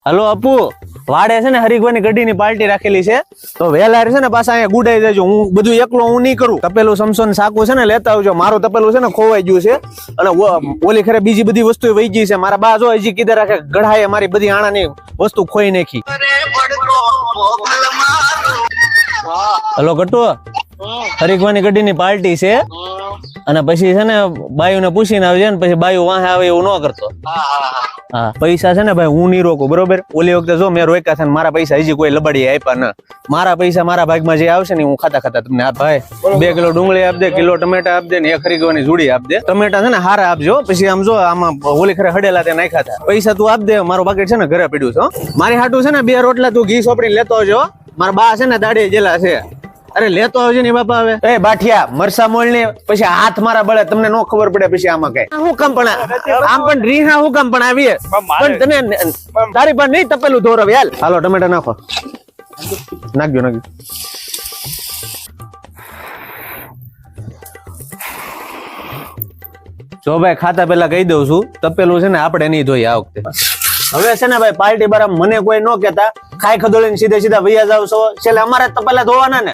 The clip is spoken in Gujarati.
હલો અપુ, વાડે છે ને હરીકભાઈ ની ગઢી ની પાર્ટી રાખેલી છે, તો વહેલા છે ને પાછા અહીંયા ગુડાઈ દેજો. હું બધું એકલો હું નહીં કરું. તપેલું સમસોન સાકું છે ને લેતા આવજો. મારું તપેલું છે ને ખોવાઈ ગયું છે અને ઓલી ખરે બીજી બધી વસ્તુ વહી ગઈ છે. મારા બા જો હજી કીધે રાખે ગઢાએ મારી બધી આણાની વસ્તુ ખોઈ નાખી. હલો ગટુ, હરીકભાઈ ની ગઢી ની પાર્ટી છે અને પછી છે ને બાયુ ને પૂછીને આવજે ને પછી બાયુ વાહે આવે એવું ન કરતો. હા, પૈસા છે ને ભાઈ હું નહીં રોકું, બરોબર? ઓલી વખતે જો મેં રોક્યા છે ને મારા પૈસા હજી કોઈ લબાડી આપ્યા ન. મારા પૈસા મારા ભાગમાં જે આવશે ને હું ખાતા ખાતા તમને આપ. ભાઈ 2 કિલો ડુંગળી આપ દે, કિલો ટમેટા આપ દે ને 1 હરીકવાની જોડી આપ દે. ટમેટા છે ને હારા આપજો, પછી આમ જો આમાં ઓલી ખરે હડેલા તે નાખ્યા હતા. પૈસા તું આપ દે, મારું પાકેટ છે ને ઘરે પડ્યું છે. મારી હાટું છે ને 2 રોટલા તું ઘી સોપડી લેતો આવજો. મારા બા છે ને દાડી જેલા છે. અરે લેતો આવજે ને બાપા. હવે એ બાઠિયા મરસા મોળ ને પછી હાથ મારા બળે, તમને નો ખબર પડે પછી આમાં કઈ હું કામ પણ આમ પણ રીહા હું કામ પણ આવીએ પણ તને તારી પર નહીં તપેલું ધોરવ યાર. હાલો ટમેટા નાખો, નાખજો. જો ભાઈ ખાતા પેલા કહી દઉં છું, તપેલું છે ને આપણે નહીં ધોઈ આ વખતે. હવે છે ને ભાઈ પાર્ટી બારા મને કોઈ ન કેતા, ખાઈ ખદોળીને સીધે સીધા વૈયા જાવ છો. છેલ્લે અમારે તપેલા ધોવાના ને.